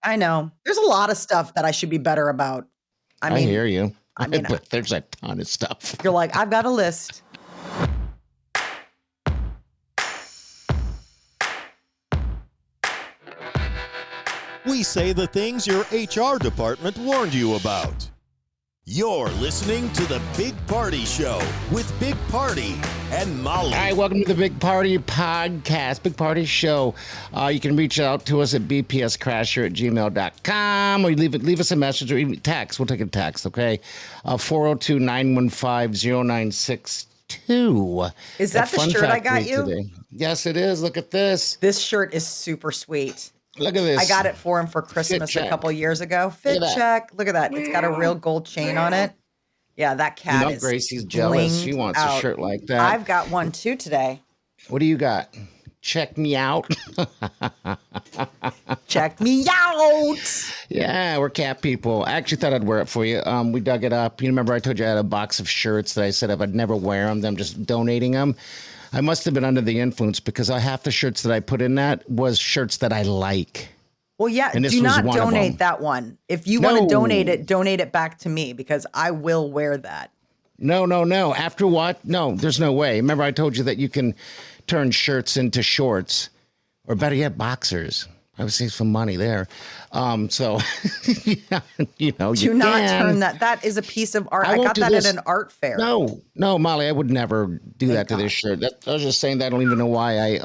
I know. There's a lot of stuff that I should be better about. I hear you. I mean, but there's a ton of stuff. You're like, I've got a list. We say the things your HR department warned you about. You're listening to The Big Party Show with Big Party and Molly. Hi, welcome to the Big Party Podcast, Big Party Show. You can reach out to us at bpscrasher@gmail.com or leave us a message or even text. We'll take a text, okay? 402-915-0962. Is that the shirt I got you? Today. Yes, it is. Look at this. This shirt is super sweet. Look at this. I got it for him for Christmas a couple years ago. Fit check. Look at that. It's got a real gold chain on it. Yeah, that cat is Gracie's jealous. She wants a shirt like that. I've got one too today. What do you got? Check me out. Check me out. Yeah, we're cat people. I actually thought I'd wear it for you. We dug it up. You remember I told you I had a box of shirts that I said if I'd never wear them, I'm just donating them. I must have been under the influence because half the shirts that I put in that was shirts that I like. Well, yeah, do not donate that one. If you want to donate it back to me because I will wear that. No. After what? No, there's no way. Remember I told you that you can turn shirts into shorts or better yet, boxers. I would save some money there. So, yeah, do not turn that. That is a piece of art. I got that at an art fair. No, Molly, I would never do that to this shirt. I was just saying that. I don't even know why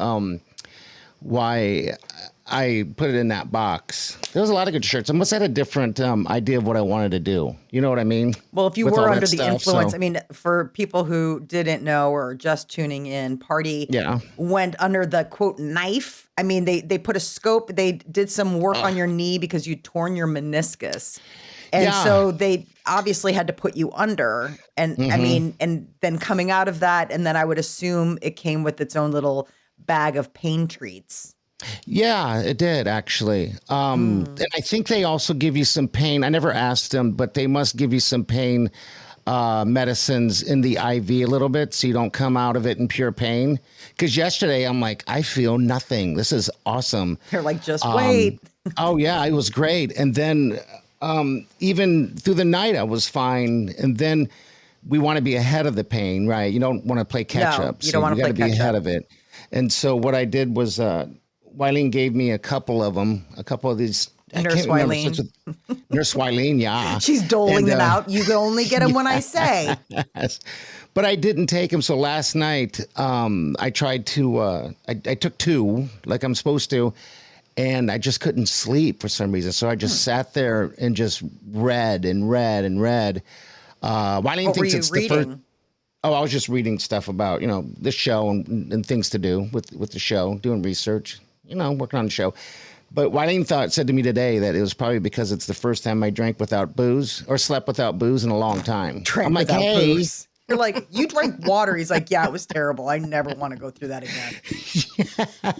I put it in that box. There was a lot of good shirts. I must have had a different idea of what I wanted to do. You know what I mean? Well, if you were under the influence, I mean, for people who didn't know or just tuning in, Party went under the, quote, knife. I mean, they put a scope. They did some work on your knee because you torn your meniscus. And so they obviously had to put you under. And I mean, and then coming out of that, and then I would assume it came with its own little bag of pain treats. Yeah, it did actually. And I think they also give you some pain. I never asked them, but they must give you some pain medicines in the IV a little bit so you don't come out of it in pure pain. Because yesterday I'm like, I feel nothing. This is awesome. They're like, just wait. Oh, yeah, it was great. And then even through the night I was fine. And then we want to be ahead of the pain, right? You don't want to play catch up. You don't want to play catch up. You got to be ahead of it. And so what I did was Wileen gave me a couple of these. Nurse Wileen. Nurse Wileen, yeah. She's doling them out. You can only get them when I say. Yes. But I didn't take them. So last night, I tried to, I took two like I'm supposed to, and I just couldn't sleep for some reason. So I just sat there and just read and read and read. Wileen thinks it's the first. Oh, I was just reading stuff about, the show and things to do with the show, doing research, working on the show. But Wileen said to me today that it was probably because it's the first time I drank without booze or slept without booze in a long time. I'm like, hey. Booze. You're like, you drank water. He's like, yeah, it was terrible. I never want to go through that again.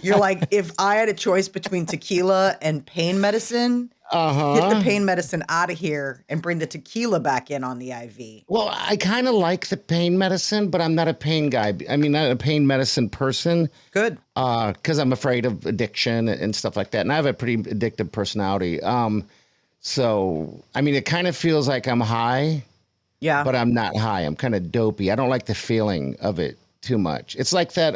You're like, if I had a choice between tequila and pain medicine, get the pain medicine out of here and bring the tequila back in on the IV. Well, I kind of like the pain medicine, but I'm not a pain guy. I mean, not a pain medicine person. Good. Because I'm afraid of addiction and stuff like that. And I have a pretty addictive personality. So, I mean, it kind of feels like I'm high. Yeah. But I'm not high. I'm kind of dopey. I don't like the feeling of it too much. It's like that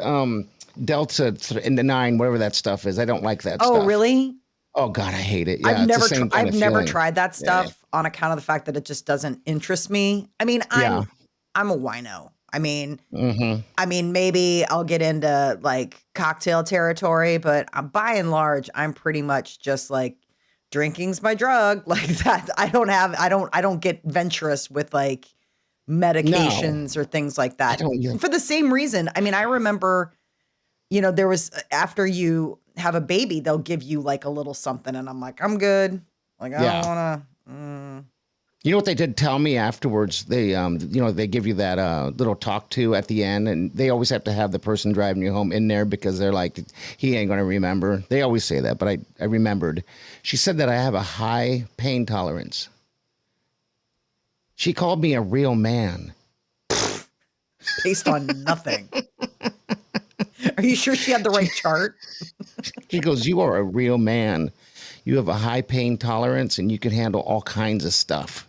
Delta in the 9, whatever that stuff is. I don't like that stuff. Oh, really? Oh, God, I hate it. Yeah, I've never tried that stuff on account of the fact that it just doesn't interest me. I mean, I'm a wino. I mean, maybe I'll get into like cocktail territory, but by and large, I'm pretty much just like, drinking's my drug, like that. I don't get venturous with like medications or things like that for the same reason. I mean, I remember, there was, after you have a baby, they'll give you like a little something. And I'm like, I'm good. Like, I don't want to. You know what they did tell me afterwards? They, they give you that little talk to at the end, and they always have to have the person driving you home in there because they're like, he ain't going to remember. They always say that, but I remembered. She said that I have a high pain tolerance. She called me a real man. Based on nothing. Are you sure she had the right chart? She goes, you are a real man. you have a high pain tolerance and you can handle all kinds of stuff.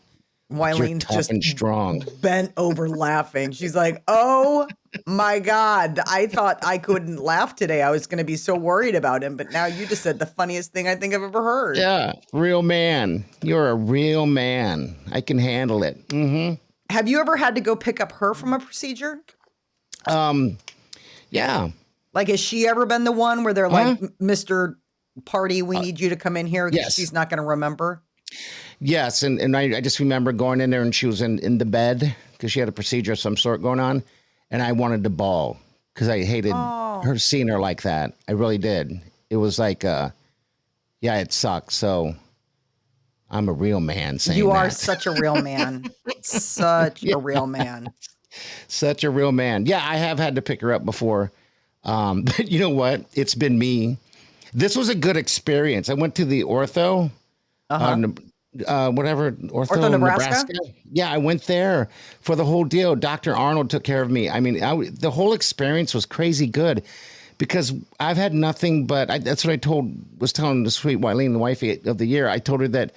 Wylene's just strong, bent over laughing. She's like, "Oh my God, I thought I couldn't laugh today. I was going to be so worried about him, but now you just said the funniest thing I think I've ever heard." Yeah, real man. You're a real man. I can handle it. Mm-hmm. Have you ever had to go pick up her from a procedure? Yeah. Like, has she ever been the one where they're like, "Mr. Party, we need you to come in here"? Yes. She's not going to remember. Yes, and I just remember going in there and she was in the bed because she had a procedure of some sort going on, and I wanted to bawl because I hated her seeing her like that. I really did. It was like, it sucked. So I'm a real man saying you are that. such a real man. Such a real man. Such a real man. Yeah, I have had to pick her up before. But you know what? It's been me. This was a good experience. I went to the ortho. Ortho Nebraska. Yeah, I went there for the whole deal. Dr. Arnold took care of me. I mean, the whole experience was crazy good because I've had nothing but that's what I was telling the sweet Wylene, the wifey of the year. I told her that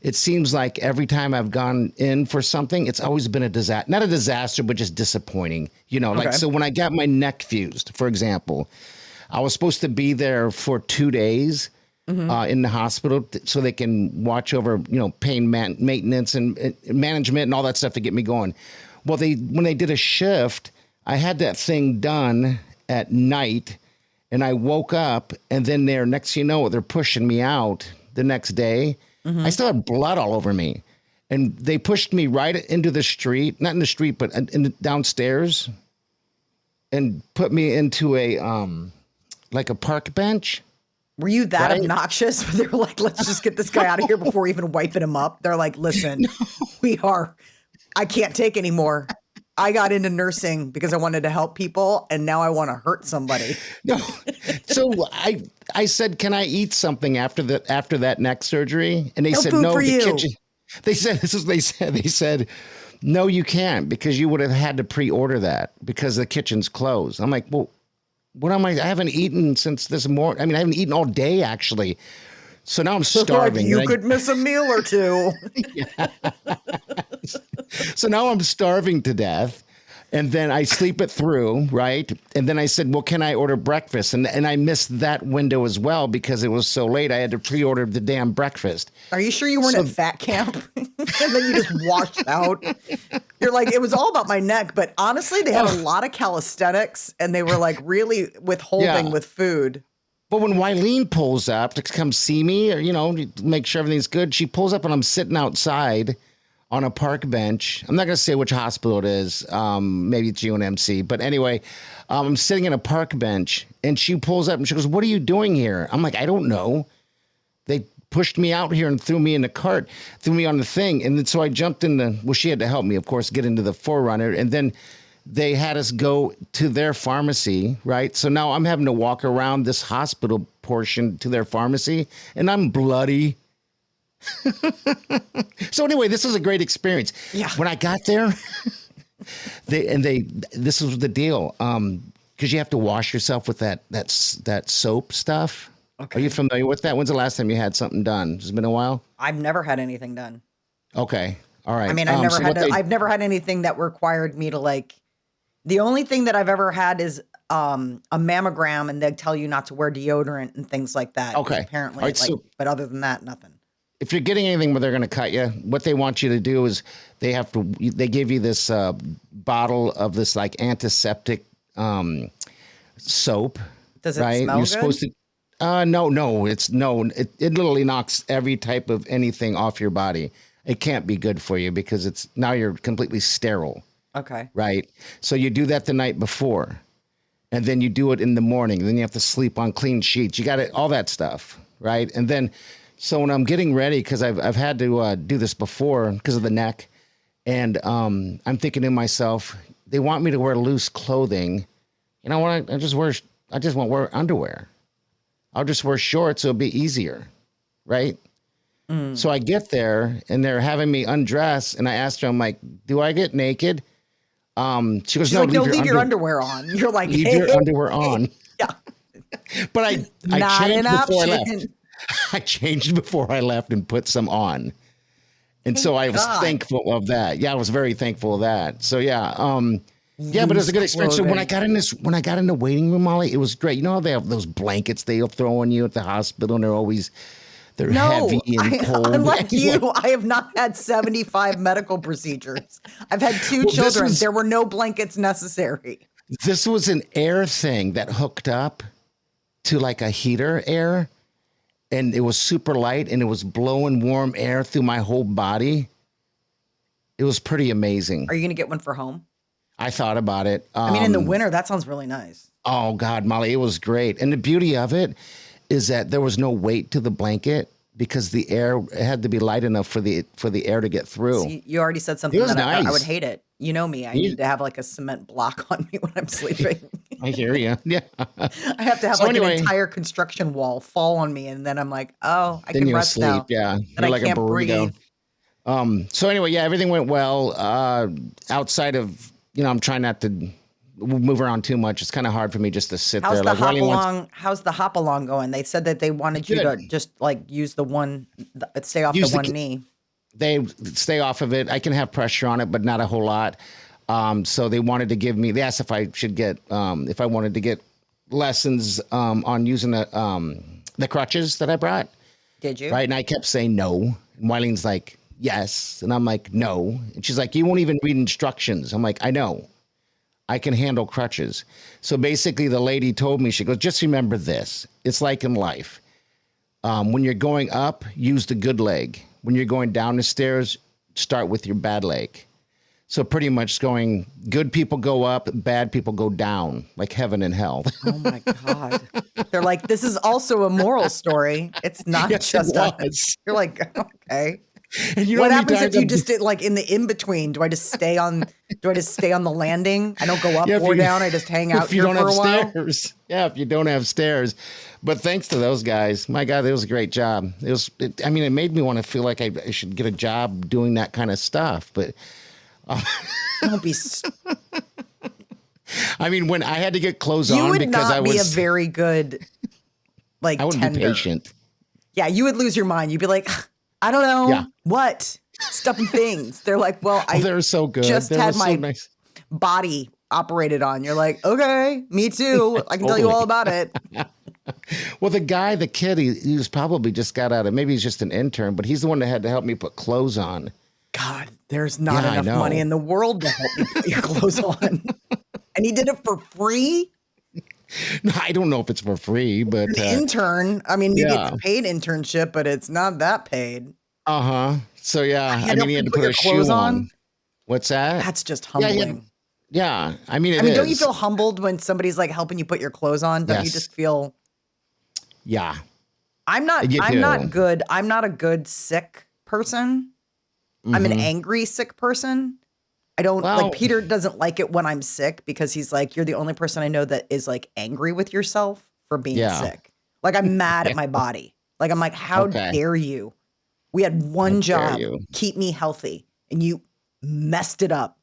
it seems like every time I've gone in for something, it's always been a disaster. Not a disaster, but just disappointing. Like, so when I got my neck fused, for example, I was supposed to be there for 2 days. In the hospital so they can watch over, pain maintenance and management and all that stuff to get me going. Well, when they did a shift, I had that thing done at night and I woke up and then next, they're pushing me out the next day. I still had blood all over me and they pushed me right into the street, not in the street, but downstairs and put me into like a park bench. Were you that obnoxious? They were like, "Let's just get this guy out of here before even wiping him up." They're like, "Listen, I can't take anymore. I got into nursing because I wanted to help people, and now I want to hurt somebody." No. So I said, "Can I eat something after that neck surgery?" And they said, "No, "No, the kitchen." They said, "No, you can't because you would have had to pre-order that because the kitchen's closed." I'm like, "Well, what am I haven't eaten since this morning. I mean, I haven't eaten all day, actually. So now I'm starving. You could miss a meal or two." So now I'm starving to death. And then I sleep it through, right? And then I said, "Well, can I order breakfast?" And I missed that window as well because it was so late. I had to pre-order the damn breakfast. Are you sure you weren't at fat camp? And then you just washed out. You're like, "It was all about my neck." But honestly, they had a lot of calisthenics and they were like really withholding with food. But when Wylene pulls up to come see me or, make sure everything's good, she pulls up and I'm sitting outside on a park bench. I'm not going to say which hospital it is. Maybe it's UNMC. But anyway, I'm sitting in a park bench and she pulls up and she goes, "What are you doing here?" I'm like, "I don't know. They pushed me out here and threw me in the cart, threw me on the thing." And then so I jumped in she had to help me, of course, get into the Forerunner. And then they had us go to their pharmacy, right? So now I'm having to walk around this hospital portion to their pharmacy and I'm bloody. So anyway, this was a great experience. Yeah. When I got there, this was the deal. Because you have to wash yourself with that soap stuff. Okay. Are you familiar with that? When's the last time you had something done? It's been a while. I've never had anything done. Okay. All right. I mean, I've never had anything that required me to the only thing that I've ever had is a mammogram and they tell you not to wear deodorant and things like that. Okay. Apparently. Right, but other than that, nothing. If you're getting anything where they're going to cut you, what they want you to do is they give you this bottle of this like antiseptic soap. Does it smell good? Supposed to. It literally knocks every type of anything off your body. It can't be good for you because now you're completely sterile. Okay. Right. So you do that the night before, and then you do it in the morning. Then you have to sleep on clean sheets. You got all that stuff, right? And then. So when I'm getting ready, because I've had to do this before because of the neck, and I'm thinking to myself, they want me to wear loose clothing. I just won't wear underwear. I'll just wear shorts. So it'll be easier, right? Mm. So I get there and they're having me undress, and I asked her, I'm like, "Do I get naked?" She goes, "No, like, leave your underwear on." You're like, "Leave your underwear on." Yeah, but I changed before I left. I changed before I left and put some on. And so I was thankful of that. Yeah, I was very thankful of that. So yeah, yeah, but it was a good experience. So when I got in the waiting room, Molly, it was great. You know how they have those blankets they'll throw on you at the hospital, and they're heavy and cold. Unlike you, I have not had 75 medical procedures. I've had two children. There were no blankets necessary. This was an air thing that hooked up to like a heater air, and it was super light, and it was blowing warm air through my whole body. It was pretty amazing. Are you going to get one for home? I thought about it. I mean, in the winter, that sounds really nice. Oh God, Molly, it was great. And the beauty of it is that there was no weight to the blanket because the air had to be light enough for the air to get through. See, you already said something that I would hate it. You know me. I need to have like a cement block on me when I'm sleeping. I hear you. Yeah. I have to have an entire construction wall fall on me, and then I'm like, oh, I can rest sleep. now. Yeah. You're like a burrito. Breathe. So anyway, yeah, everything went well. Outside of, I'm trying not to move around too much. It's kind of hard for me just to sit there. How's the hop along going? They said that they wanted you to just like use stay off the one knee. They stay off of it. I can have pressure on it, but not a whole lot. So they asked if I should get, if I wanted to get lessons on using the crutches that I brought. Did you? Right. And I kept saying no. And Wileen's like, yes. And I'm like, no. And she's like, you won't even read instructions. I'm like, I know. I can handle crutches. So basically the lady told me, she goes, just remember this. It's like in life. When you're going up, use the good leg. When you're going down the stairs, start with your bad leg. So pretty much going, good people go up, bad people go down, like heaven and hell. Oh my God. They're like, this is also a moral story. It's not just us. You're like, okay. And what happens if you just did like in the in-between? Do I just stay on the landing? I don't go up or down. I just hang out here for a while. Yeah, if you don't have stairs. But thanks to those guys, my God, it was a great job. It made me want to feel like I should get a job doing that kind of stuff. But don't be. When I had to get clothes on because I was, be a very good like. I wouldn't be patient. Yeah, you would lose your mind. You'd be like, I don't know what stuffing things. They're like, well, they're so good. Just had my body operated on. You're like, okay, me too. I can tell you all about it. Well, the kid, he was probably just got out of, maybe he's just an intern, but he's the one that had to help me put clothes on. God, there's not enough money in the world to help you put your clothes on. And he did it for free? No, I don't know if it's for free, but an intern. Maybe it's a paid internship, but it's not that paid. So he had to put a shoe on. What's that? That's just humbling. Yeah. Don't you feel humbled when somebody's like helping you put your clothes on? Don't you just feel? Yeah. I'm not good. I'm not a good sick person. Mm-hmm. I'm an angry sick person. I don't like Peter doesn't like it when I'm sick because he's like, you're the only person I know that is like angry with yourself for being sick. Like I'm mad at my body. Like I'm like, how dare you? We had one job, keep me healthy, and you messed it up.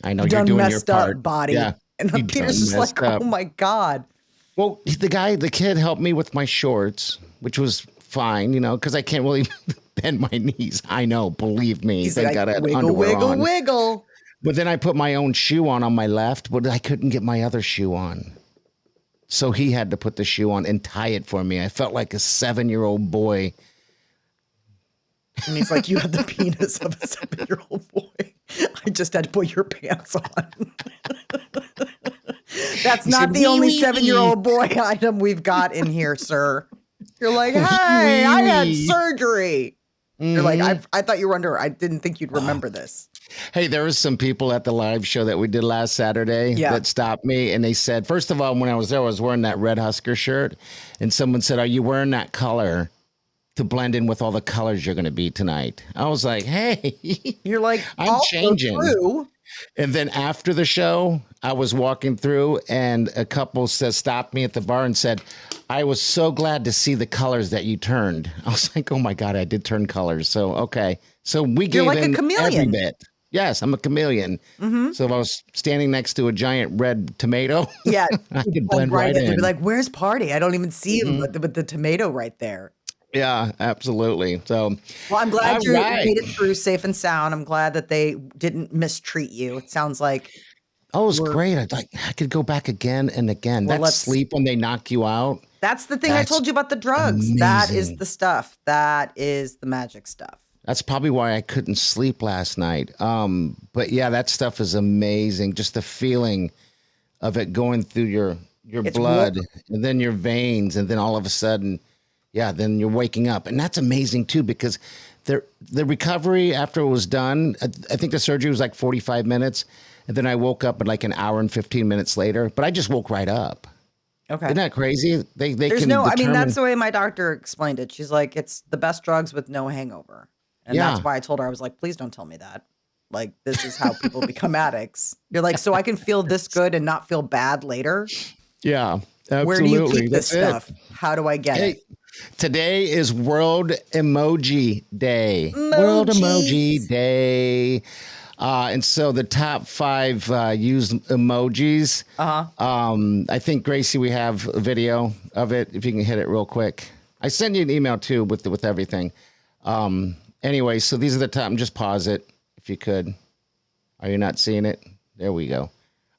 I know you're doing your part, up, body. Yeah, and then Peter's just like, oh my God. Well, the kid helped me with my shorts, which was fine, because I can't really bend my knees. I know, believe me. He's like, wiggle. But then I put my own shoe on my left, but I couldn't get my other shoe on. So he had to put the shoe on and tie it for me. I felt like a 7-year-old boy. And he's like, you have the penis of a 7-year-old boy. I just had to put your pants on. That's not the only 7-year-old boy item we've got in here, sir. You're like, hey, I had surgery. Mm-hmm. You're like, I thought you were under. I didn't think you'd remember this. Hey, there was some people at the live show that we did last Saturday that stopped me. And they said, first of all, when I was there, I was wearing that Red Husker shirt. And someone said, are you wearing that color to blend in with all the colors you're going to be tonight? I was like, hey, you're like, I'm changing. True. And then after the show, I was walking through and a couple stopped me at the bar and said, I was so glad to see the colors that you turned. I was like, oh my God, I did turn colors. So, okay. So we gave like in a chameleon. Every bit. Yes, I'm a chameleon. Mm-hmm. So if I was standing next to a giant red tomato, I could blend right in. Be like, where's Party? I don't even see him with the tomato right there. Yeah, absolutely. So, Well, I'm glad all you right. made it through safe and sound. I'm glad that they didn't mistreat you. It sounds like Oh, it was we're great. I could go back again and again. well, That let's sleep when they knock you out, that's the thing I that's told you about the drugs. That is amazing. the stuff. That is the magic stuff. That's probably why I couldn't sleep last night. But yeah, that stuff is amazing. Just the feeling of it going through your It's warm. blood and then your veins, and then all of a sudden, yeah, then you're waking up, and that's amazing too because the recovery after it was done, I think the surgery was like 45 minutes, and then I woke up at like an hour and 15 minutes later. But I just woke right up. Okay. Isn't that crazy? They There's can no, I mean, determine. that's the way my doctor explained it. She's like, it's the best drugs with no hangover. And that's Yeah, why I told her, I was like, please don't tell me that. Like, this is how people become addicts. You're like, so I can feel this good and not feel bad later? yeah, Where do you absolutely. keep this That's it. stuff? How do I get Hey, it? today is World Emoji Day. World Emoji Emojis. Day. And so the top 5 used emojis. Uh-huh. I think, Gracie, we have a video of it. If you can hit it real quick. I sent you an email too with everything. Anyway, so these are the top. Just pause it if you could. Are you not seeing it? There we go.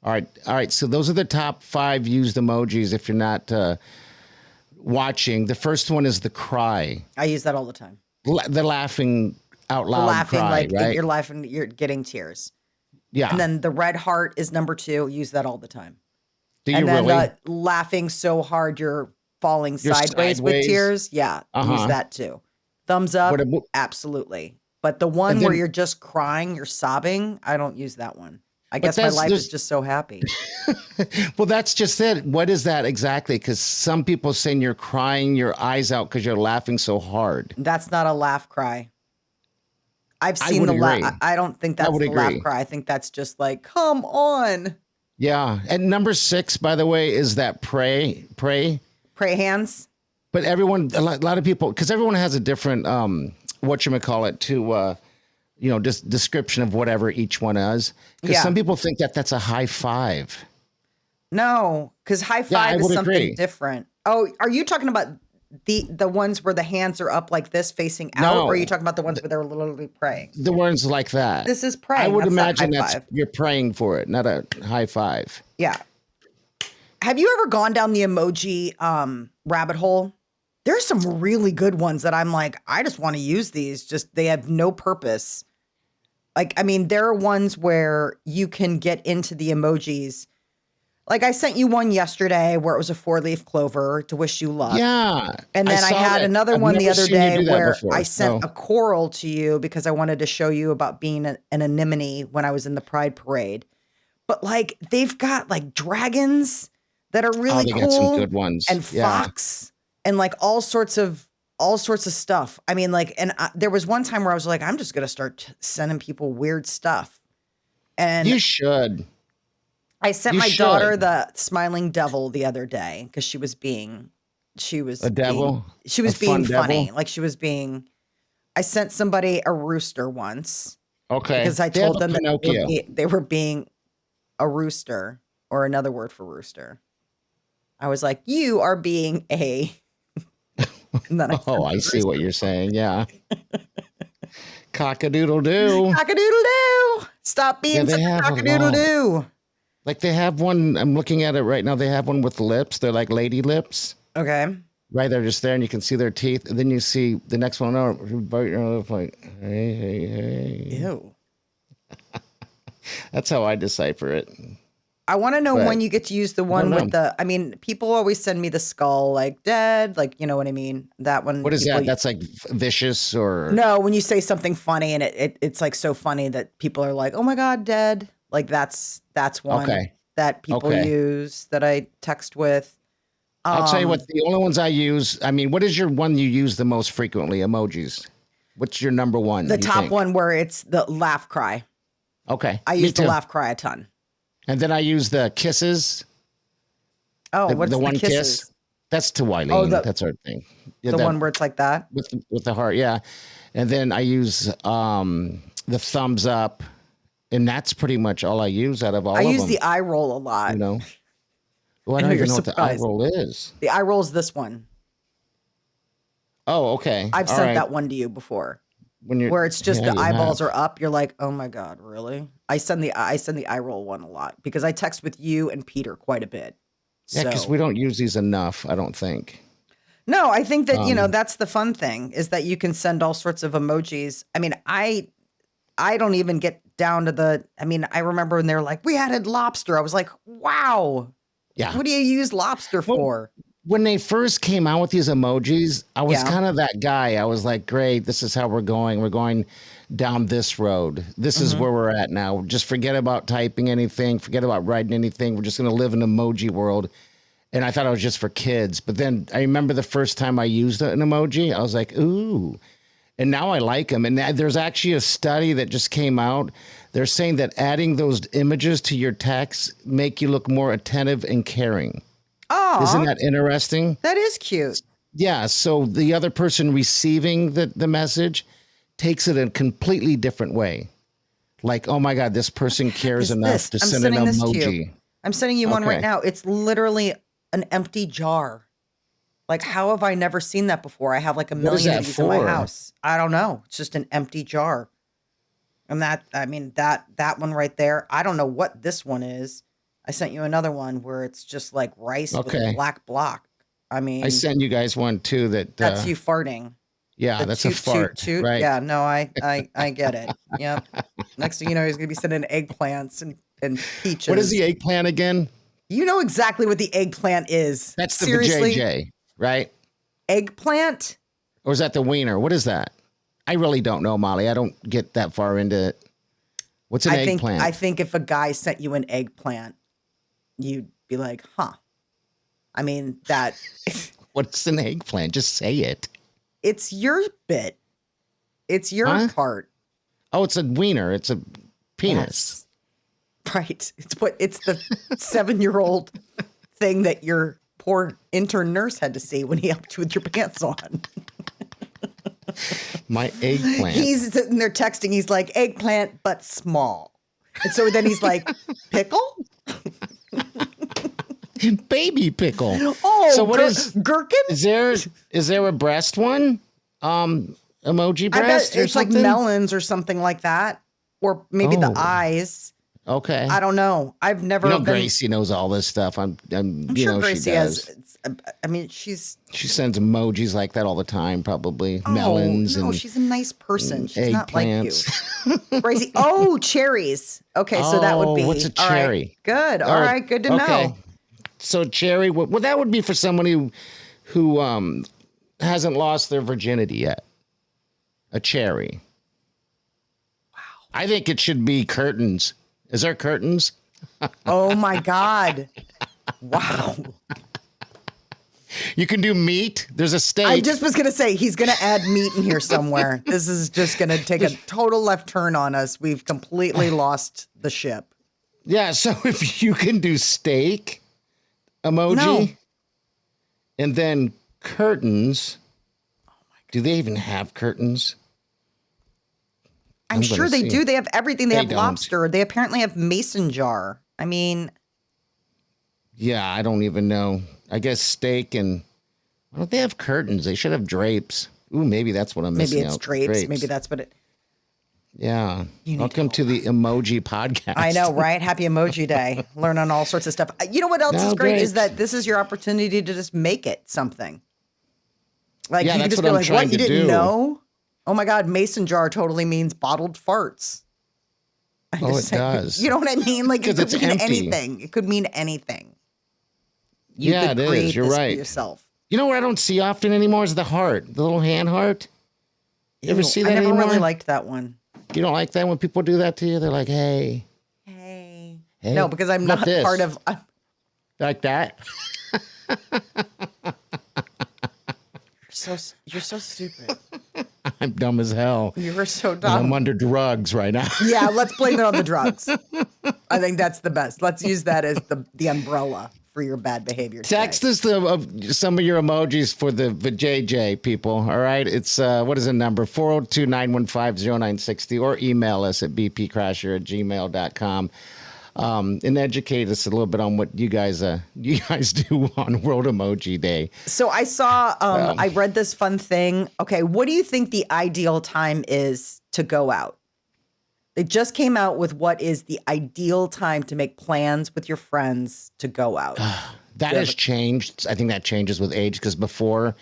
All right. So those are the top 5 used emojis. If you're not watching, the first one is the cry, I use that all the time. the laughing out The loud laughing, cry, like right? you're laughing, you're getting tears. Yeah. And then the red heart is number 2. Use that all the time. Do And you then really? laughing so hard you're falling You're sideways with sideways. tears. Yeah, Uh use huh. that too. Thumbs What? up, absolutely. But the And one where then, you're just crying, you're sobbing, I don't use that one. I but guess my that's life is there's. just so happy. Well, that's just it. What is that exactly? Because some people saying you're crying your eyes out because you're laughing so hard. That's not a laugh cry. I've I seen would the laugh. agree. I don't think I that's would the laugh agree. cry. I think that's just like, come on. Yeah. And number 6, by the way, is that pray. Pray hands. But everyone, a lot of people, because everyone has a different whatchamacallit to just description of whatever each one is. Because Yeah. some people think that that's a high five. No, because high Yeah, I five is would something agree. different. Oh, are you talking about the ones where the hands are up like this facing out, or are you No, talking about the ones where they're literally praying? the ones like that. This is I praying. would That's not high imagine that's five. you're praying for it, not a high five. Yeah. Have you ever gone down the emoji rabbit hole? There's some really good ones that I'm like, I just want to use these. Just they have no purpose. Like, I mean, there are ones where you can get into the emojis. Like I sent you one yesterday where it was a 4-leaf clover to wish you luck. Yeah, And then I saw had that. another I've one the never other seen you day do that where I before. sent No. a coral to you because I wanted to show you about being an anemone when I was in the Pride Parade. But like they've got like dragons that are Oh, really they got some cool good ones. and Yeah. fox and like all sorts of stuff. I mean, like, and there was one time where I was like, I'm just gonna start sending people weird stuff. And You should. I sent You my daughter should. the smiling devil the other day because she was being A devil? A fun devil? funny. Like I sent somebody a rooster once Okay. because I They have told a them that Pinocchio. they were being a rooster or another word for rooster. I was like, you are being a, and then I Oh, sent I the see what rooster. you're saying. Yeah. Cock-a-doodle-doo. Cock-a-doodle-doo. Stop Yeah, being they such a have a lot. cock-a-doodle-doo. Like they have one, I'm looking at it right now. They have one with lips. They're like lady lips. Okay. Right, they're just there and you can see their teeth. And then you see the next one over, bite your lip like, hey, hey, hey. Ew. That's how I decipher it. I want to know But when you get to use the I don't one with know. I mean, people always send me the skull, like dead, like, you know what I mean? That one, What is people, that? That's like vicious or no, when you say something funny and it's like so funny that people are like, oh my God, dead. Like that's one okay. that people Okay. use that I text with. I'll tell you what, Um, the only ones I use, I mean, what is your one you use the most frequently? Emojis. What's your number one, the you top think? one where it's the laugh cry. Okay. I Me use the too. laugh cry a ton. And then I use the kisses. Oh, The, what's the the one kisses? kiss. That's to Oh, Wileen. That's our thing. Yeah, the that one where it's like that. with the heart, yeah. And then I use the thumbs up, and that's pretty much all I use out of all I of use them. the eye roll a lot. You know, well, I I don't know even you're know what the eye surprised. roll is. The eye roll is this one. Oh, okay. I've All sent right. that one to you before. When you're Where it's just yeah, the you eyeballs have. are up. You're like, oh my God, really? I send the eye roll one a lot because I text with you and Peter quite a bit. Yeah, because we So don't use these enough, I don't think. no, I think that, Um, that's the fun thing is that you can send all sorts of emojis. I mean, I don't even get down to I remember when they were like, we added lobster. I was like, wow, yeah. what do you use lobster Well, for? when they first came out with these emojis, I was Yeah. kind of that guy. I was like, great, this is how we're going. We're going down this road. This is Hmm. where we're at now. Just forget about typing anything, forget about writing anything. We're just going to live in emoji world. And I thought it was just for kids. But then I remember the first time I used an emoji, I was like, ooh. And now I like them. And there's actually a study that just came out. They're saying that adding those images to your text make you look more attentive and caring. Isn't Oh, that interesting? that is cute. Yeah. So the other person receiving the message takes it a completely different way. Like, oh my God, this person cares Is enough this? to I'm send an sending this to you. emoji. I'm sending you one right Okay. now. It's literally an empty jar. Like, how have I never seen that before? I have like a What is million of that these in my for? house. I don't know. It's just an empty jar. And that one right there. I don't know what this one is. I sent you another one where it's just like rice with a Okay. black block. I I mean, sent you guys one too that, that's you farting. yeah, The that's a toot toot fart, toot. right? Yeah, no, I get it. Yep. Next thing you know, he's gonna be sending eggplants and What is peaches. the eggplant again? You know exactly what the eggplant is. That's the Seriously? vajayjay, right? Eggplant? Or is that the wiener? What is that? I really don't know, Molly. I don't get that far into it. What's an eggplant? I think if a guy sent you an eggplant, you'd be like, huh. I mean, that What's an eggplant? Just say it. it's your bit. It's your Huh? part. Oh, it's a wiener. It's a penis. Yes. Right. It's the 7-year-old thing that your poor intern nurse had to see when he helped you with your pants on. My eggplant. He's sitting there texting. He's like, eggplant, but small. And so then he's like, pickle? Baby pickle. Oh, So what is gherkin? is there a breast one? Emoji I bet breast or it's like something? melons or something like that. Or maybe the Oh. eyes. Okay. I don't know. I've never You know, been. Gracie knows all this stuff. I'm I'm you sure know, Gracie she does. has. I mean, she's. She sends emojis like that all the time, probably. Oh, Melons no, and she's a nice person. She's not like you. eggplants. Gracie. Oh, cherries. Okay, so that would Oh, be. what's a all right, cherry? good. All right, good to know. So cherry, well, that would be for someone who hasn't lost their virginity yet. A cherry. Wow. I think it should be curtains. Is there curtains? Oh my God. Wow. You can do meat. There's a steak. I just was going to say, he's going to add meat in here somewhere. This is just going to take a total left turn on us. We've completely lost the ship. Yeah, so if you can do steak emoji No. and then curtains. Do they even have curtains? I'm sure they see. do. They have everything. They have don't. lobster. They apparently have mason jar. I mean, Yeah, I don't even know. I guess steak and why don't they have curtains? They should have drapes. Ooh, maybe that's what I'm missing maybe it's out. drapes. Maybe that's what it. Yeah. You need Welcome to the emoji podcast. I know, right? Happy Emoji Day. Learn on all sorts of stuff. You know what else No, is great is great. that this is your opportunity to just make it something. Like Yeah, you can that's just what be I'm like, trying "What? You to didn't do." know? Oh my God, mason jar totally means bottled farts." I'm Oh, just it saying. does. You know what I mean? Like it 'Cause could it's mean empty. anything. It could mean anything. You Yeah, could it is. create You're this right. for yourself. You know what I don't see often anymore is the heart, the little hand heart. You ever Ew, see that I never anymore? really liked that one. You don't like that when people do that to you? They're like, hey, Hey. hey. No, because I'm how about not this? part of. Like that? You're so stupid. I'm dumb as hell. You were so And I'm dumb. under drugs right now. Yeah, let's blame it on the drugs. I think that's the best. Let's use that as the umbrella for your bad behavior. Text today. us some of your emojis for the JJ people. All right. It's what is the number? 402-915-0960 or email us at bpcrasher@gmail.com. and educate us a little bit on what you guys do on World Emoji Day. So I saw, I read this fun thing. Okay, what do you think the ideal time is to go out? They just came out with what is the ideal time to make plans with your friends to go out. That has changed. I think that changes with age, because before,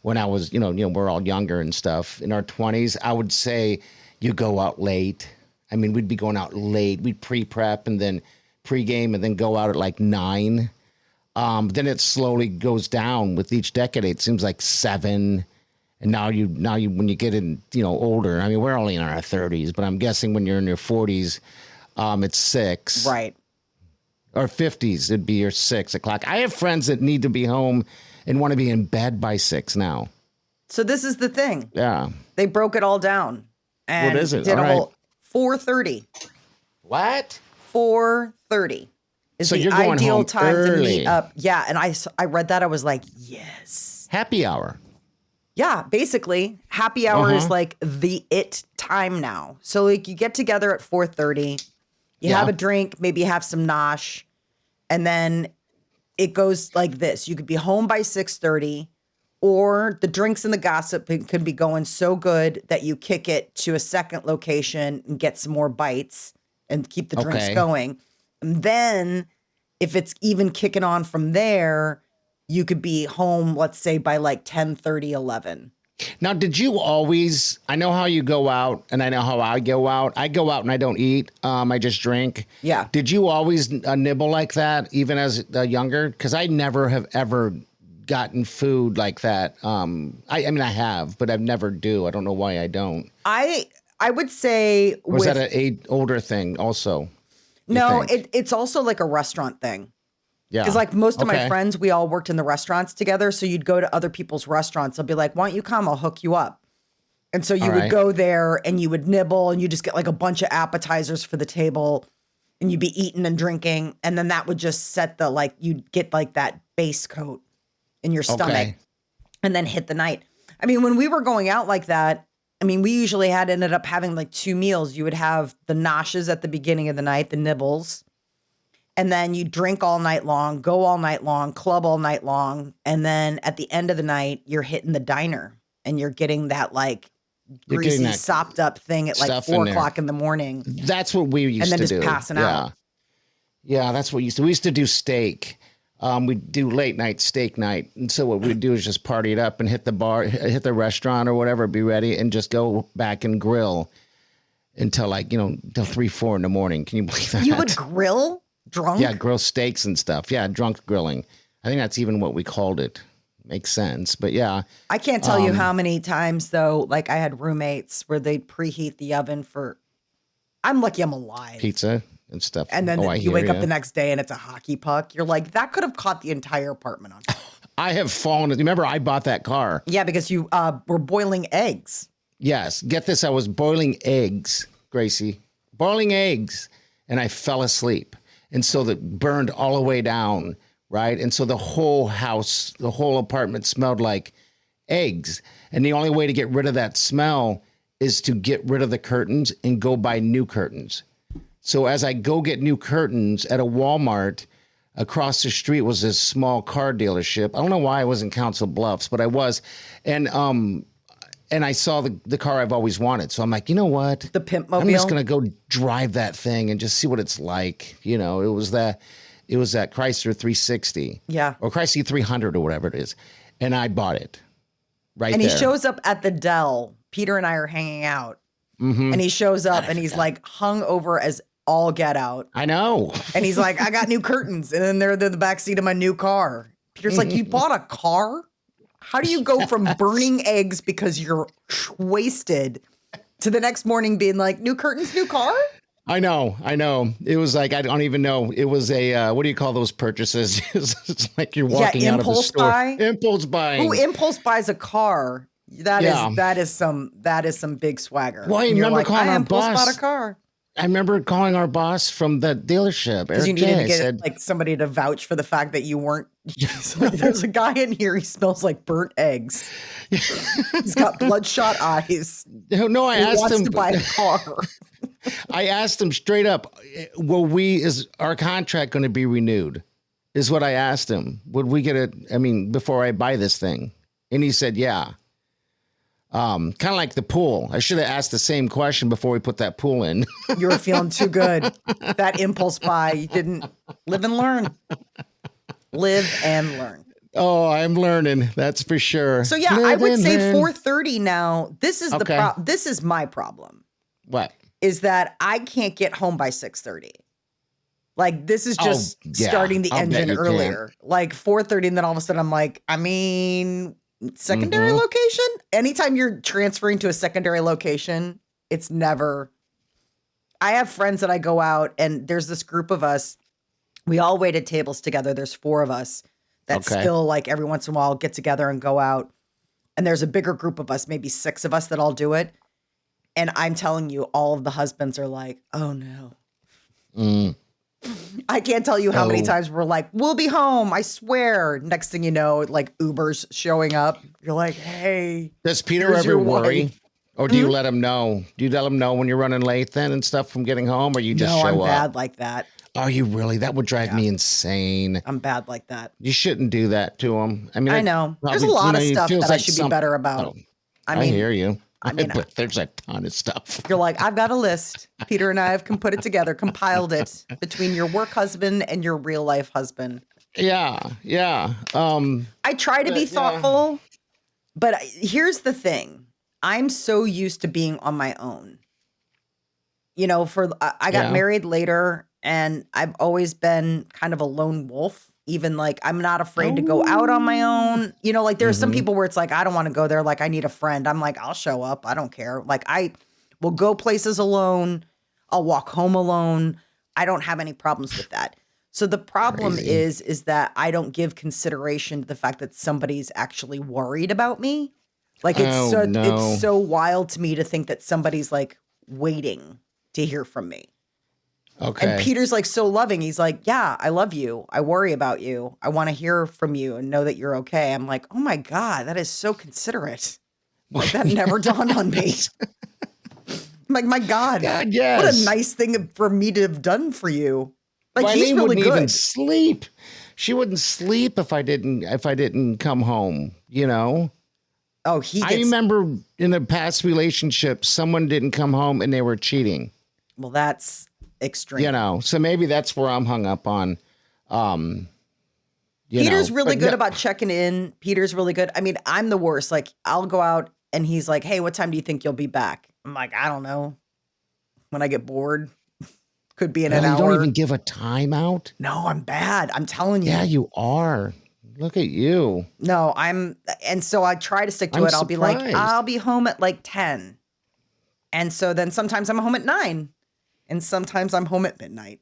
when I was, we're all younger and stuff, in our 20s, I would say you go out late. I mean, we'd be going out late. We'd pre-prep and then pre-game and then go out at like 9. Then it slowly goes down with each decade. It seems like 7. And now you, when you get in, older, I mean, we're only in our 30s, but I'm guessing when you're in your 40s, it's 6. Right. Or 50s, it'd be your 6 o'clock. I have friends that need to be home and want to be in bed by 6 now. So this is the thing. Yeah. They broke it all down. And what is it? Did all a right. whole 4:30. What? 4:30 is so the you're going ideal home time early. to meet up. Yeah, and I read that. I was like, yes. Happy hour. Yeah, basically, happy hour is like the it time now. So like you get together at 4:30, you have a drink, maybe have some nosh, and then it goes like this. You could be home by 6:30, or the drinks and the gossip could be going so good that you kick it to a second location and get some more bites and keep the drinks going. And then if it's even kicking on from there, you could be home, let's say, by like 10:30, 11. Now, did you always, I know how you go out and I know how I go out. I go out and I don't eat. I just drink. Yeah. Did you always nibble like that, even as younger? Because I never have ever gotten food like that. I mean, I have, but I never do. I don't know why I don't. I would say... Or is that an older thing also? No, it's also like a restaurant thing. Yeah. Because like most of my friends, we all worked in the restaurants together. So you'd go to other people's restaurants. They'll be like, why don't you come? I'll hook you up. And so you would go there and you would nibble and you just get like a bunch of appetizers for the table and you'd be eating and drinking. And then that would just set the, like, you'd get like that base coat in your stomach and then hit the night. I mean, when we were going out like that, I mean, we usually ended up having like 2 meals. You would have the noshes at the beginning of the night, the nibbles. And then you drink all night long, go all night long, club all night long. And then at the end of the night, you're hitting the diner and you're getting that like greasy, sopped up thing at like 4 o'clock in the morning. That's what we used to do. And then just passing out. Yeah, that's what we used to do. We used to do steak. We'd do late night steak night. And so what we'd do is just party it up and hit the bar, hit the restaurant or whatever, be ready and just go back and grill until like, till 3, 4 in the morning. Can you believe that? You would grill? Drunk? Yeah, grill steaks and stuff. Yeah, drunk grilling. I think that's even what we called it. Makes sense. But yeah. I can't tell you how many times, though, like I had roommates where they'd preheat the oven for, I'm lucky I'm alive. Pizza and stuff. And then you wake up the next day and it's a hockey puck. You're like, that could have caught the entire apartment on fire. I have fallen. Remember, I bought that car. Yeah, because you were boiling eggs. Yes. Get this. I was boiling eggs, Gracie. Boiling eggs. And I fell asleep. And so that burned all the way down, right? And so the whole house, the whole apartment smelled like eggs. And the only way to get rid of that smell is to get rid of the curtains and go buy new curtains. So as I go get new curtains at a Walmart, across the street was this small car dealership. I don't know why I was in Council Bluffs, but I was. And I saw the car I've always wanted. So I'm like, you know what? The Pimp Mobile? I'm just going to go drive that thing and just see what it's like. It was that Chrysler 360. Yeah. Or Chrysler 300 or whatever it is. And I bought it right and there. He shows up at the Dell. Peter and I are hanging out. Mm-hmm. And he shows up and he's like hung over as all get out. I know. And he's like, I got new curtains. And then they're the backseat of my new car. Peter's like, you bought a car? How do you go from burning eggs because you're wasted to the next morning being like, new curtains, new car? I know. It was like, I don't even know. It was a, what do you call those purchases? It's like you're walking out of the store. Impulse buying. Who impulse buys a car? That is some big swagger. Well, I remember calling our boss. Bought a car. I remember calling our boss from the dedealership. Because you needed to get like somebody to vouch for the fact that you weren't. Like, there's a guy in here. He smells like burnt eggs. He's got bloodshot eyes. No, I asked him to buy a car. I asked him straight up, is our contract going to be renewed? Is what I asked him. Would we get it? I mean, before I buy this thing? And he said, yeah. Kind of like the pool. I should have asked the same question before we put that pool in. You were feeling too good. That impulse buy. You didn't live and learn. Live and learn. Oh, I'm learning. That's for sure. So yeah, I would say 4:30 now. This is this is my problem. What? Is that I can't get home by 6:30. Like this is just starting the engine earlier. Like 4:30, and then all of a sudden I'm like, I mean, secondary location? Anytime you're transferring to a secondary location, it's never. I have friends that I go out, and there's this group of us. We all wait at tables together. There's 4 of us that still, like, every once in a while get together and go out. And there's a bigger group of us, maybe 6 of us that all do it. And I'm telling you, all of the husbands are like, oh no. I can't tell you how many times we're like, we'll be home, I swear. Next thing you know, like Uber's showing up. You're like, hey. Does Peter ever worry? Or do you let him know? Do you let him know when you're running late then and stuff from getting home? Or you just show up? No, I'm bad like that. Are you really? That would drive me insane. I'm bad like that. You shouldn't do that to him. I mean, I know. There's a lot of stuff that I should be better about. I hear you. I mean, but there's a ton of stuff. You're like, I've got a list. Peter and I can put it together, compiled it between your work husband and your real life husband. Yeah. I try to be thoughtful, but here's the thing. I'm so used to being on my own. You know, I got married later, and I've always been kind of a lone wolf. Even like, I'm not afraid to go out on my own. You know, like there's some people where it's like, I don't want to go there. Like I need a friend. I'm like, I'll show up. I don't care. Like I will go places alone. I'll walk home alone. I don't have any problems with that. So the problem is that I don't give consideration to the fact that somebody's actually worried about me. Like it's so wild to me to think that somebody's like waiting to hear from me. Okay. And Peter's like so loving. He's like, yeah, I love you. I worry about you. I want to hear from you and know that you're okay. I'm like, oh my God, that is so considerate. Like that never dawned on me. I'm like, my God, yes. What a nice thing for me to have done for you. Like he's really wouldn't good. Even sleep. She wouldn't sleep if I didn't come home, you know? Oh, I remember in a past relationship, someone didn't come home and they were cheating. Well, that's extreme. You know, so maybe that's where I'm hung up on. Peter's really good about checking in. Peter's really good. I mean, I'm the worst. Like, I'll go out and he's like, hey, what time do you think you'll be back? I'm like, I don't know. When I get bored. Could be in an hour. You don't even give a timeout? No, I'm bad. I'm telling you. Yeah, you are. Look at you. No, and so I try to stick to it. I'll be like, I'll be home at like 10. And so then sometimes I'm home at 9. And sometimes I'm home at midnight.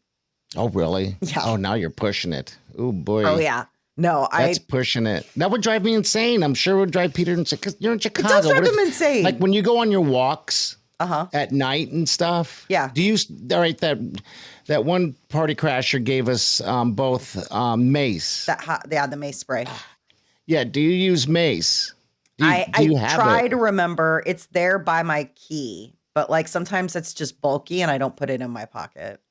Oh, really? Yeah. Oh, now you're pushing it. Oh, boy. Oh, yeah. No, That's pushing it. That would drive me insane. I'm sure it would drive Peter insane because you're in Chicago. It does drive him insane. Like when you go on your walks at night and stuff. Yeah. Do you, all right, that one party crasher gave us both mace. The mace spray. Yeah. Do you use mace? I try to remember. It's there by my key. But like sometimes it's just bulky and I don't put it in my pocket.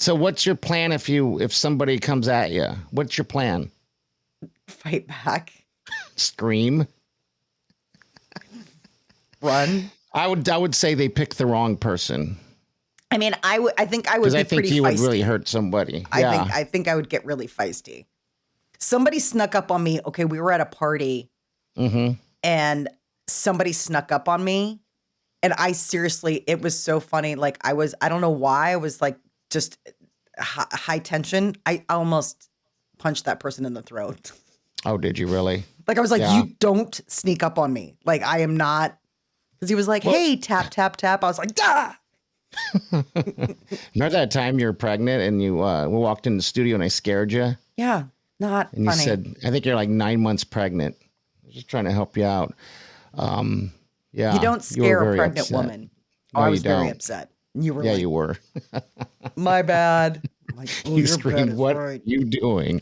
So what's your plan if somebody comes at you? What's your plan? Fight back. Scream. Run. I would say they picked the wrong person. I mean, I think I would be pretty feisty. Because I think you would really hurt somebody. I think I would get really feisty. Somebody snuck up on me. Okay, we were at a party and somebody snuck up on me. And I seriously, it was so funny. Like I don't know why I was like just high tension. I almost punched that person in the throat. Oh, did you really? Like I was like, you don't sneak up on me. Like I am not. Because he was like, hey, tap, tap, tap. I was like, duh. Remember that time you were pregnant and you we walked in the studio and I scared you? Yeah, not and funny. You said, I think you're like 9 months pregnant. I was just trying to help you out. Yeah, you don't scare a pregnant woman. No, I was very upset. You were you were. My bad. Like, you screamed, what are you doing?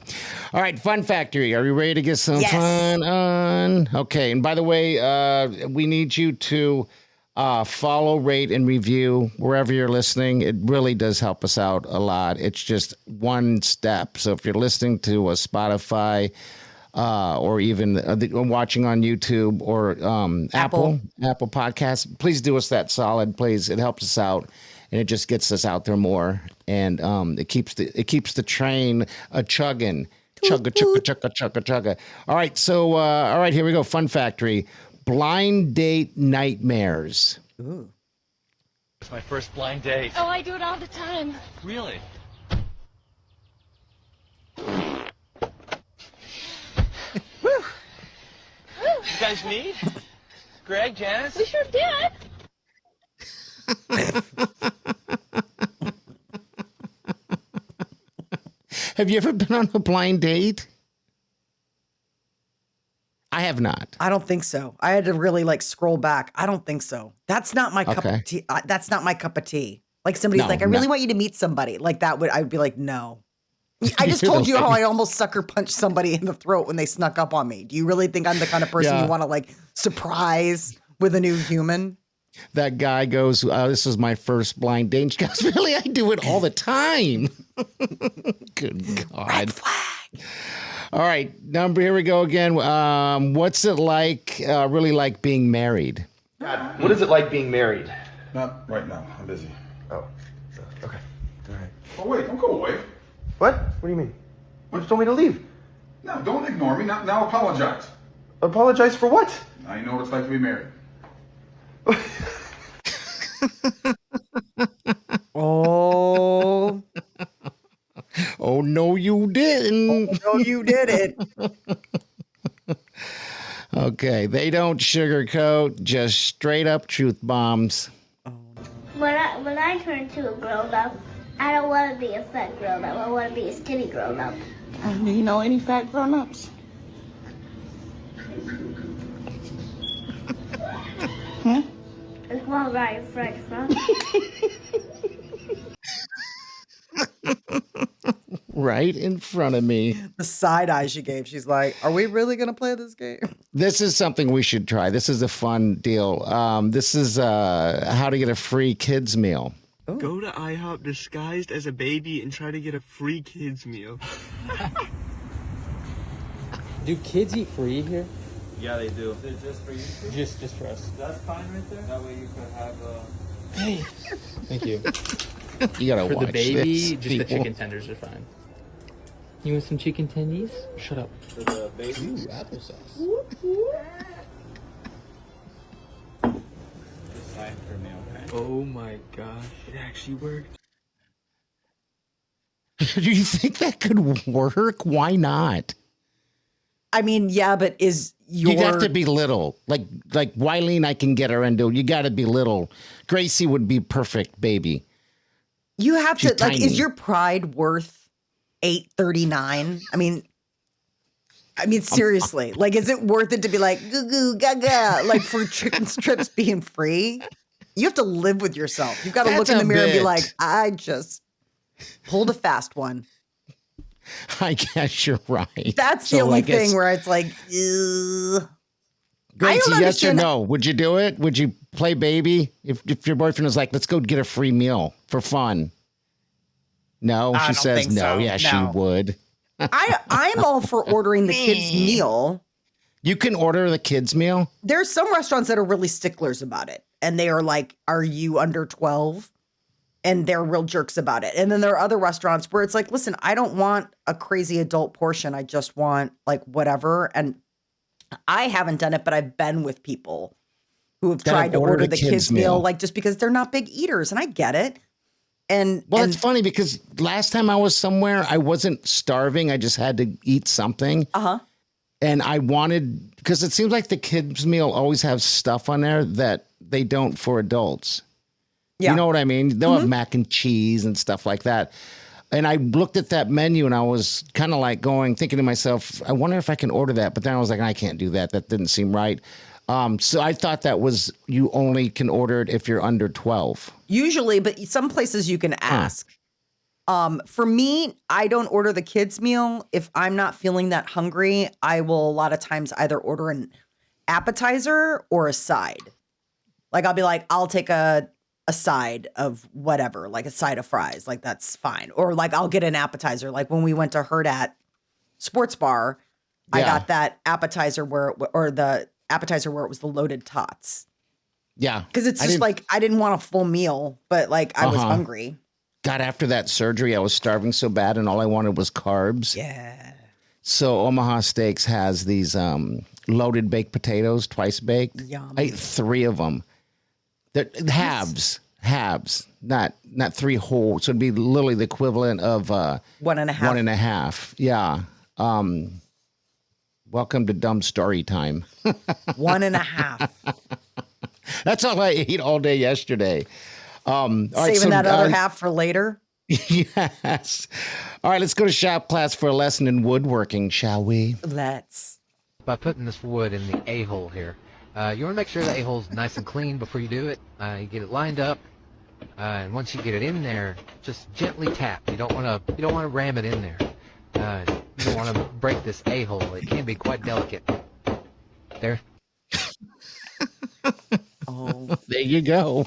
All right, Fun Factory. Are you ready to get some fun on? Okay, and by the way, we need you to Follow, rate, and review wherever you're listening. It really does help us out a lot. It's just one step. So if you're listening to a Spotify or even watching on YouTube or Apple Podcasts, please do us that solid, please. It helps us out, and it just gets us out there more, and it keeps the train a chugging. Chugga, chugga, chugga, chugga, chugga. All right, so all right, here we go. Fun factory. Blind date nightmares. Ooh. It's my first blind date. Oh, I do it all the time. Really? Woo! You guys meet? Greg, Janice? We sure did. Have you ever been on a blind date? I have not. I don't think so. I had to really like scroll back. I don't think so. That's not my cup of tea. That's not my cup of tea. Like somebody's like, I really want you to meet somebody. Like that I'd be like, no. I just told you how I almost sucker punched somebody in the throat when they snuck up on me. Do you really think I'm the kind of person you want to like surprise with a new human? That guy goes, this is my first blind date. And she goes, really? I do it all the time. Good God. Red flag. All right, here we go again. What's it like, really like being married? God, what is it like being married? Not right now. I'm busy. Oh, okay. All right. Oh, wait. Don't go away. What? What do you mean? You just told me to leave. No, don't ignore me. Now apologize. Apologize for what? Now you know what it's like to be married. Oh. Oh, no, you didn't. Oh, no, you did it. Okay, they don't sugarcoat, just straight up truth bombs. When I turn to a grown up, I don't want to be a fat grown up. I want to be a skinny grown up. Do you know any fat grown ups? There's one right in front of Right in front of me. The side eye she gave. She's like, are we really going to play this game? This is something we should try. This is a fun deal. This is how to get a free kids meal. Ooh. Go to IHOP disguised as a baby and try to get a free kids meal. Do kids eat free here? Yeah, they do. Is it just for you two? Just for us. That's fine right there. That way you could have Hey. Thank you. You gotta for watch the baby, this, just people. the chicken tenders are fine. You want some chicken tendies? Shut up. for the baby. Ooh, applesauce. Just sign for me, okay? Oh my gosh, it actually worked. Do you think that could work? Why not? I mean, yeah, but You'd have to be little. Like Wileen, I can get her into. You got to be little. Gracie would be perfect, baby. You have She's to, like, tiny. is your pride worth $8.39? I mean, seriously, like, is it worth it to be like, goo goo gaga, like for chicken strips being free? You have to live with yourself. You've got to look in the mirror and be like, I just pulled a fast one. I guess you're right. That's the only thing where it's like, ugh. Gracie, yes or no? Would you do it? Would you play baby if your boyfriend was like, let's go get a free meal for fun? No, she says no. So. Yeah, no. she would. I'm all for ordering the kids' meal. You can order the kids' meal? There's some restaurants that are really sticklers about it. And they are like, are you under 12? And they're real jerks about it. And then there are other restaurants where it's like, listen, I don't want a crazy adult portion. I just want like whatever. And I haven't done it, but I've been with people who have tried to order the kids' meal, like just because they're not big eaters. And I get it. And it's funny because last time I was somewhere, I wasn't starving. I just had to eat something. Uh-huh. And I wanted, because it seems like the kids' meal always have stuff on there that they don't for adults. Yeah. You know what I mean? They'll have mac and cheese and stuff like that. And I looked at that menu and I was kind of like thinking to myself, I wonder if I can order that. But then I was like, I can't do that. That didn't seem right. So I thought that was, you only can order it if you're under 12. Usually, but some places you can ask. For me, I don't order the kids' meal. If I'm not feeling that hungry, I will a lot of times either order an appetizer or a side. Like I'll be like, I'll take a side of whatever, like a side of fries, like that's fine. Or like I'll get an appetizer. Like when we went to Herd at Sports Bar, I got that appetizer or the appetizer where it was the loaded tots. Yeah. Because it's just like I didn't want a full meal, but like I was hungry. God, after that surgery, I was starving so bad and all I wanted was carbs. Yeah. So Omaha Steaks has these loaded baked potatoes, twice baked. Yum. I ate 3 of them. They're halves, not 3 whole. So it'd be literally the equivalent of 1.5. 1.5. Yeah. Welcome to dumb story time. 1.5. That's all I ate all day yesterday. Saving that other half for later. Yes. All right, let's go to shop class for a lesson in woodworking, shall we? Let's. By putting this wood in the A-hole here, you want to make sure the A-hole's nice and clean before you do it. You get it lined up, and once you get it in there, just gently tap. You don't want to ram it in there. You don't want to break this A-hole. It can be quite delicate. There. Oh, there you go.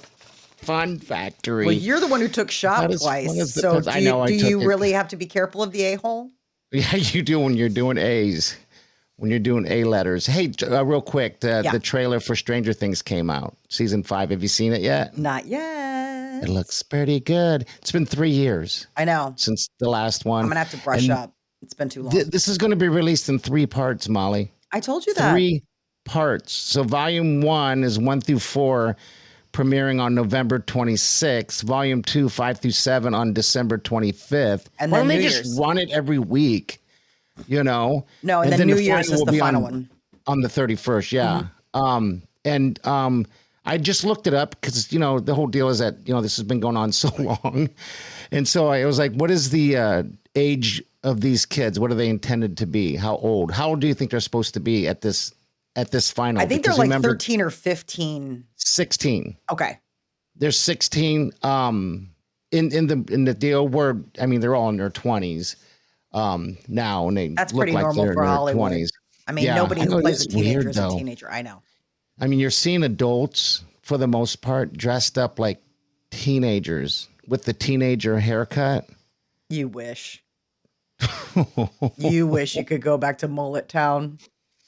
Fun factory. Well, you're the one who took shop twice. So do you really have to be careful of the A-hole? Yeah, you do when you're doing A's. When you're doing A letters. Hey, real quick, the trailer for Stranger Things came out. Season 5. Have you seen it yet? Not yet. It looks pretty good. It's been 3 years. I know. Since the last one. I'm going to have to brush up. It's been too long. This is going to be released in 3 parts, Molly. I told you that. 3 parts. So volume 1 is 1 through 4, premiering on November 26th. Volume 2, 5 through 7 on December 25th. And why then don't they New just Year's. run it every week? You know? No, and then New Year's is the final one. On the 31st, yeah. Mm-hmm. I just looked it up because, you know, the whole deal is that, you know, this has been going on so long. And so I was like, what is the age of these kids? What are they intended to be? How old? How old do you think they're supposed to be at this final? I think because they're like 13 or 15. 16. Okay. They're 16 in the deal where, I mean, they're all in their 20s now, and that's look pretty like normal they're for in their Hollywood. 20s. I mean, nobody who plays a teenager is a teenager. I know. I mean, you're seeing adults for the most part dressed up like teenagers with the teenager haircut. You wish. You wish you could go back to Mullet Town.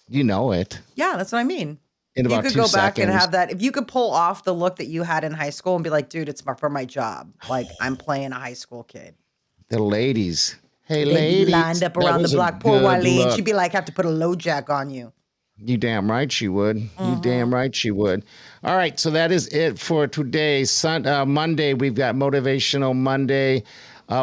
You know it. Yeah, that's what I mean. In about 2 you could go back seconds. and have that. If you could pull off the look that you had in high school and be like, dude, it's for my job. Like, I'm playing a high school kid. The ladies. Hey, They'd be ladies. lined up around the block. Poor good Wileen. look. She'd be like, have to put a low jack on you. You damn right she would. You damn right she would. All right, so that is it for today. Monday, we've got Motivational Monday.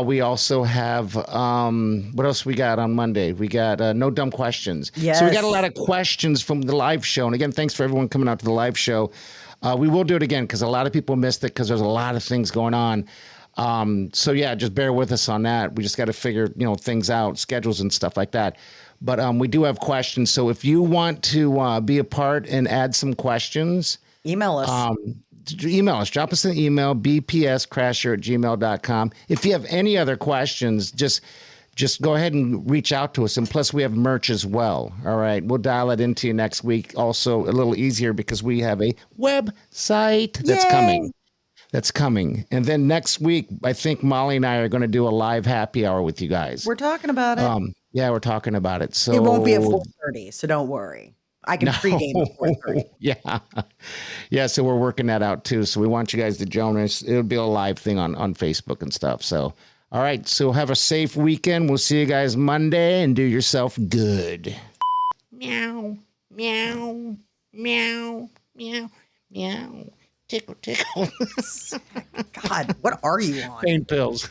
We also have, what else we got on Monday? We got No Dumb Questions. Yes. So we got a lot of questions from the live show. And again, thanks for everyone coming out to the live show. We will do it again because a lot of people missed it because there's a lot of things going on. So yeah, just bear with us on that. We just got to figure, things out, schedules and stuff like that. But we do have questions. So if you want to be a part and add some questions, email us. Email us. Drop us an email, bpscrasher@gmail.com. If you have any other questions, just go ahead and reach out to us. And plus, we have merch as well. All right. We'll dial it into you next week. Also, a little easier because we have a website that's coming. That's coming. And then next week, I think Molly and I are going to do a live happy hour with you guys. We're talking about it. Yeah, we're talking about it. So it won't be at 4:30, so don't worry. I can pregame at 4:30. Yeah. Yeah, so we're working that out too. So we want you guys to join us. It'll be a live thing on Facebook and stuff. So, all right. So have a safe weekend. We'll see you guys Monday and do yourself good. Meow, meow, meow, meow, meow. Tickle, tickle. God, what are you on? Pain pills.